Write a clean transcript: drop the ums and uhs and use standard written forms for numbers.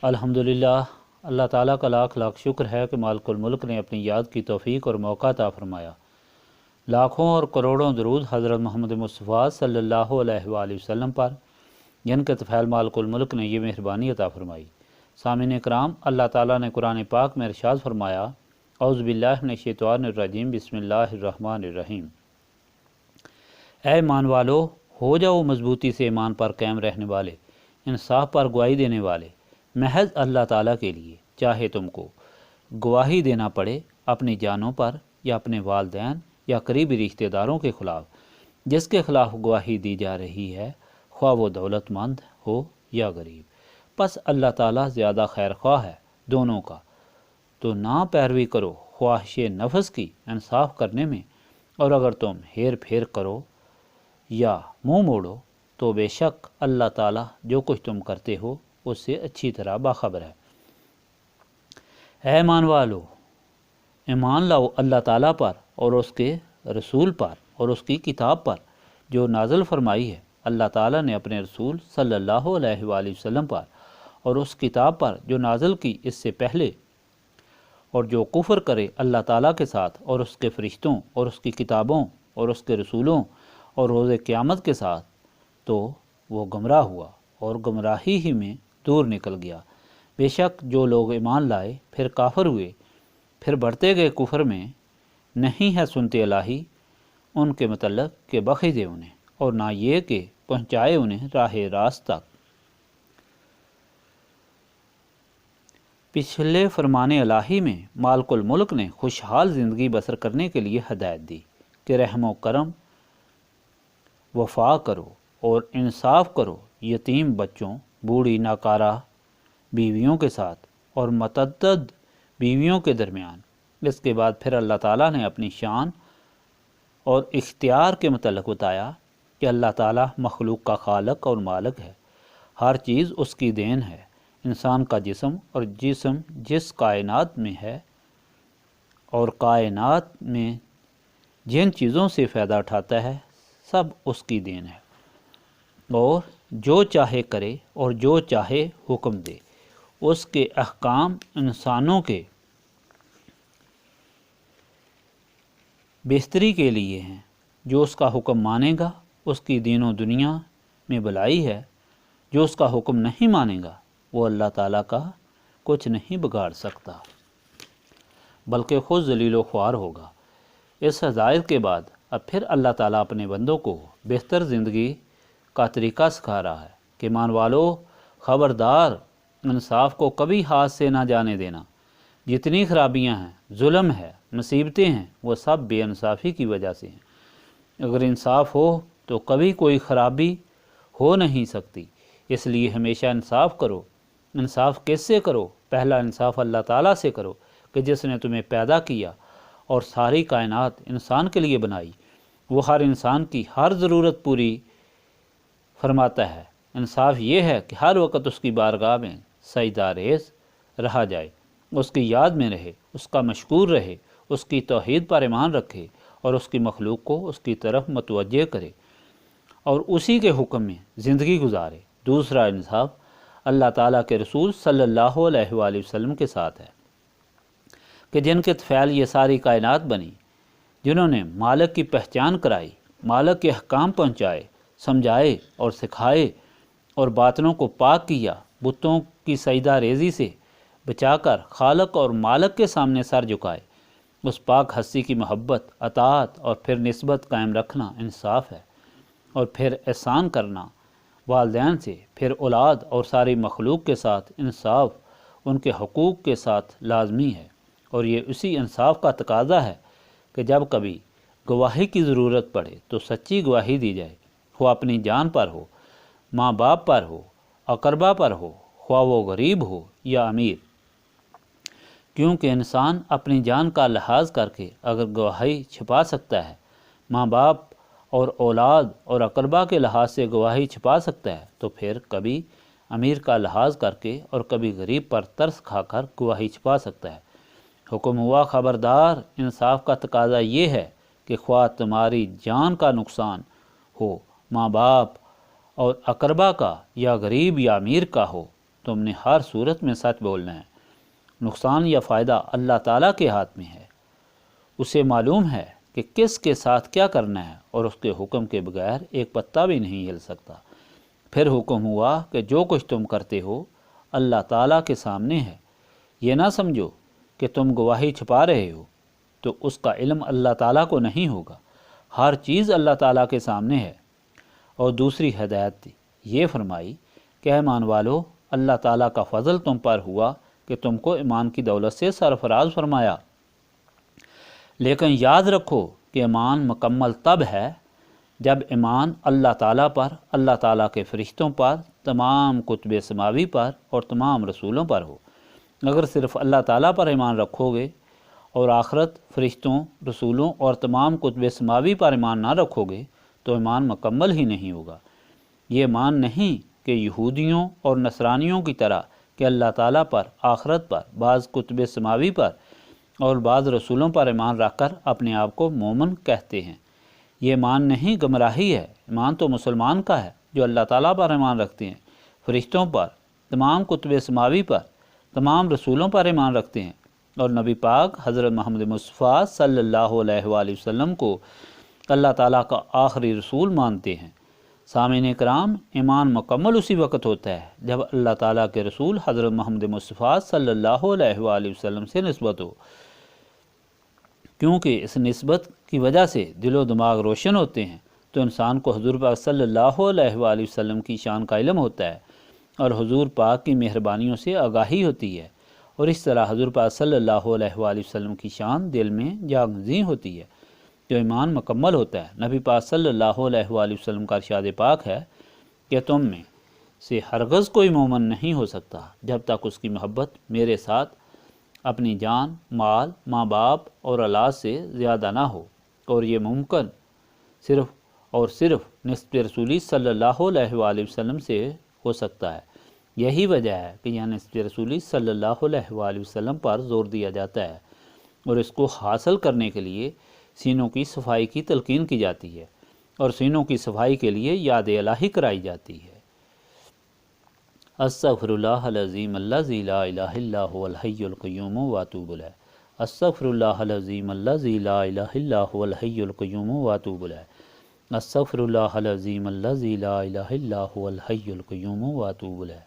الحمدللہ، اللہ تعالیٰ کا لاکھ لاکھ شکر ہے کہ مالک الملک نے اپنی یاد کی توفیق اور موقع عطا فرمایا۔ لاکھوں اور کروڑوں درود حضرت محمد مصطفیٰ صلی اللہ علیہ وآلہ وسلم پر، جن کے طفیل مالک الملک نے یہ مہربانی عطا فرمائی۔ سامعین کرام، اللہ تعالیٰ نے قرآن پاک میں ارشاد فرمایا، اعوذ باللہ من الشیطان الرجیم، بسم اللہ الرحمن الرحیم۔ اے ایمان والو، ہو جاؤ مضبوطی سے ایمان پر قائم رہنے والے، انصاف پر گواہی دینے والے، محض اللہ تعالیٰ کے لیے، چاہے تم کو گواہی دینا پڑے اپنی جانوں پر یا اپنے والدین یا قریبی رشتہ داروں کے خلاف، جس کے خلاف گواہی دی جا رہی ہے، خواہ وہ دولت مند ہو یا غریب۔ پس اللہ تعالیٰ زیادہ خیر خواہ ہے دونوں کا، تو نہ پیروی کرو خواہش نفس کی انصاف کرنے میں، اور اگر تم ہیر پھیر کرو یا منہ موڑو تو بے شک اللہ تعالیٰ جو کچھ تم کرتے ہو اس سے اچھی طرح باخبر ہے۔ اے ایمان والو، ایمان لاؤ اللہ تعالیٰ پر اور اس کے رسول پر اور اس کی کتاب پر جو نازل فرمائی ہے۔ اللہ تعالیٰ نے اپنے رسول صلی اللہ علیہ وآلہ وسلم پر اور اس کتاب پر جو نازل کی اس سے پہلے، اور جو کفر کرے اللہ تعالیٰ کے ساتھ اور اس کے فرشتوں اور اس کی کتابوں اور اس کے رسولوں اور روز قیامت کے ساتھ، تو وہ گمراہ ہوا اور گمراہی ہی میں دور نکل گیا۔ بے شک جو لوگ ایمان لائے پھر کافر ہوئے، پھر بڑھتے گئے کفر میں، نہیں ہے سنتے الہی ان کے متعلق کہ بخش دے انہیں، اور نہ یہ کہ پہنچائے انہیں راہ راست تک۔ پچھلے فرمان الہی میں مالک الملک نے خوشحال زندگی بسر کرنے کے لیے ہدایت دی کہ رحم و کرم، وفا کرو اور انصاف کرو یتیم بچوں، بوڑھی ناکارہ بیویوں کے ساتھ اور متعدد بیویوں کے درمیان۔ اس کے بعد پھر اللہ تعالیٰ نے اپنی شان اور اختیار کے متعلق بتایا کہ اللہ تعالیٰ مخلوق کا خالق اور مالک ہے، ہر چیز اس کی دین ہے۔ انسان کا جسم اور جسم جس کائنات میں ہے اور کائنات میں جن چیزوں سے فائدہ اٹھاتا ہے، سب اس کی دین ہے، اور جو چاہے کرے اور جو چاہے حکم دے۔ اس کے احکام انسانوں کے بہتری کے لیے ہیں۔ جو اس کا حکم مانے گا اس کی دین و دنیا میں بھلائی ہے، جو اس کا حکم نہیں مانے گا وہ اللہ تعالیٰ کا کچھ نہیں بگاڑ سکتا، بلکہ خود ذلیل و خوار ہوگا۔ اس ہدایت کے بعد اب پھر اللہ تعالیٰ اپنے بندوں کو بہتر زندگی کا طریقہ سکھا رہا ہے کہ مان والو، خبردار، انصاف کو کبھی ہاتھ سے نہ جانے دینا۔ جتنی خرابیاں ہیں، ظلم ہے، مصیبتیں ہیں، وہ سب بے انصافی کی وجہ سے ہیں۔ اگر انصاف ہو تو کبھی کوئی خرابی ہو نہیں سکتی، اس لیے ہمیشہ انصاف کرو۔ انصاف کس سے کرو؟ پہلا انصاف اللہ تعالیٰ سے کرو کہ جس نے تمہیں پیدا کیا اور ساری کائنات انسان کے لیے بنائی۔ وہ ہر انسان کی ہر ضرورت پوری فرماتا ہے۔ انصاف یہ ہے کہ ہر وقت اس کی بارگاہ میں سجدہ ریز رہا جائے، اس کی یاد میں رہے، اس کا مشکور رہے، اس کی توحید پر ایمان رکھے اور اس کی مخلوق کو اس کی طرف متوجہ کرے اور اسی کے حکم میں زندگی گزارے۔ دوسرا انصاف اللہ تعالیٰ کے رسول صلی اللہ علیہ وآلہ وسلم کے ساتھ ہے کہ جن کے طفیل یہ ساری کائنات بنی، جنہوں نے مالک کی پہچان کرائی، مالک کے احکام پہنچائے، سمجھائے اور سکھائے، اور باطنوں کو پاک کیا، بتوں کی سجدہ ریزی سے بچا کر خالق اور مالک کے سامنے سر جھکائے۔ اس پاک ہستی کی محبت، اطاعت اور پھر نسبت قائم رکھنا انصاف ہے، اور پھر احسان کرنا والدین سے، پھر اولاد اور ساری مخلوق کے ساتھ انصاف ان کے حقوق کے ساتھ لازمی ہے۔ اور یہ اسی انصاف کا تقاضا ہے کہ جب کبھی گواہی کی ضرورت پڑے تو سچی گواہی دی جائے، خواہ اپنی جان پر ہو، ماں باپ پر ہو، اقربا پر ہو، خواہ وہ غریب ہو یا امیر۔ کیونکہ انسان اپنی جان کا لحاظ کر کے اگر گواہی چھپا سکتا ہے، ماں باپ اور اولاد اور اقربا کے لحاظ سے گواہی چھپا سکتا ہے، تو پھر کبھی امیر کا لحاظ کر کے اور کبھی غریب پر ترس کھا کر گواہی چھپا سکتا ہے۔ حکم ہوا خبردار، انصاف کا تقاضا یہ ہے کہ خواہ تمہاری جان کا نقصان ہو، ماں باپ اور اقربا کا، یا غریب یا امیر کا ہو، تم نے ہر صورت میں سچ بولنا ہے۔ نقصان یا فائدہ اللہ تعالیٰ کے ہاتھ میں ہے، اسے معلوم ہے کہ کس کے ساتھ کیا کرنا ہے، اور اس کے حکم کے بغیر ایک پتا بھی نہیں ہل سکتا۔ پھر حکم ہوا کہ جو کچھ تم کرتے ہو اللہ تعالیٰ کے سامنے ہے، یہ نہ سمجھو کہ تم گواہی چھپا رہے ہو تو اس کا علم اللہ تعالیٰ کو نہیں ہوگا، ہر چیز اللہ تعالیٰ کے سامنے ہے۔ اور دوسری ہدایت دی، یہ فرمائی کہ ایمان والو، اللہ تعالیٰ کا فضل تم پر ہوا کہ تم کو ایمان کی دولت سے سرفراز فرمایا، لیکن یاد رکھو کہ ایمان مکمل تب ہے جب ایمان اللہ تعالیٰ پر، اللہ تعالیٰ کے فرشتوں پر، تمام کتب سماوی پر اور تمام رسولوں پر ہو۔ اگر صرف اللہ تعالیٰ پر ایمان رکھو گے اور آخرت، فرشتوں، رسولوں اور تمام کتب سماوی پر ایمان نہ رکھو گے تو ایمان مکمل ہی نہیں ہوگا۔ یہ ایمان نہیں کہ یہودیوں اور نصرانیوں کی طرح کہ اللہ تعالیٰ پر، آخرت پر، بعض کتب سماوی پر اور بعض رسولوں پر ایمان رکھ کر اپنے آپ کو مومن کہتے ہیں۔ یہ ایمان نہیں، گمراہی ہے۔ ایمان تو مسلمان کا ہے جو اللہ تعالیٰ پر ایمان رکھتے ہیں، فرشتوں پر، تمام کتب سماوی پر، تمام رسولوں پر ایمان رکھتے ہیں اور نبی پاک حضرت محمد مصطفیٰ صلی اللہ علیہ وآلہ وسلم کو اللہ تعالیٰ کا آخری رسول مانتے ہیں۔ سامعین کرام، ایمان مکمل اسی وقت ہوتا ہے جب اللہ تعالیٰ کے رسول حضرت محمد مصطفیٰ صلی اللہ علیہ وآلہ وسلم سے نسبت ہو، کیونکہ اس نسبت کی وجہ سے دل و دماغ روشن ہوتے ہیں تو انسان کو حضور پاک صلی اللہ علیہ وآلہ وسلم کی شان کا علم ہوتا ہے اور حضور پاک کی مہربانیوں سے آگاہی ہوتی ہے، اور اس طرح حضور پاک صلی اللہ علیہ وآلہ وسلم کی شان دل میں جاگزیں ہوتی ہے تو ایمان مکمل ہوتا ہے۔ نبی پاک صلی اللہ علیہ وآلہ وسلم کا ارشاد پاک ہے کہ تم میں سے ہرگز کوئی مومن نہیں ہو سکتا جب تک اس کی محبت میرے ساتھ اپنی جان، مال، ماں باپ اور اولاد سے زیادہ نہ ہو، اور یہ ممکن صرف اور صرف نسبت رسولی صلی اللہ علیہ وآلہ وسلم سے ہو سکتا ہے۔ یہی وجہ ہے کہ یہاں نسبت رسولی صلی اللہ علیہ وآلہ وسلم پر زور دیا جاتا ہے، اور اس کو حاصل کرنے کے لیے سینوں کی صفائی کی تلقین کی جاتی ہے، اور سینوں کی صفائی کے لیے یاد الہی کرائی جاتی ہے۔ استغفر اللہ العظیم الذی لا الہ الا هو الحی القیوم واتوب الیہ۔ استغفر اللہ العظیم الذی لا الہ الا هو الحی القیوم واتوب الیہ۔ استغفر اللہ العظیم الذی لا الہ الا هو الحی القیوم واتوب الیہ۔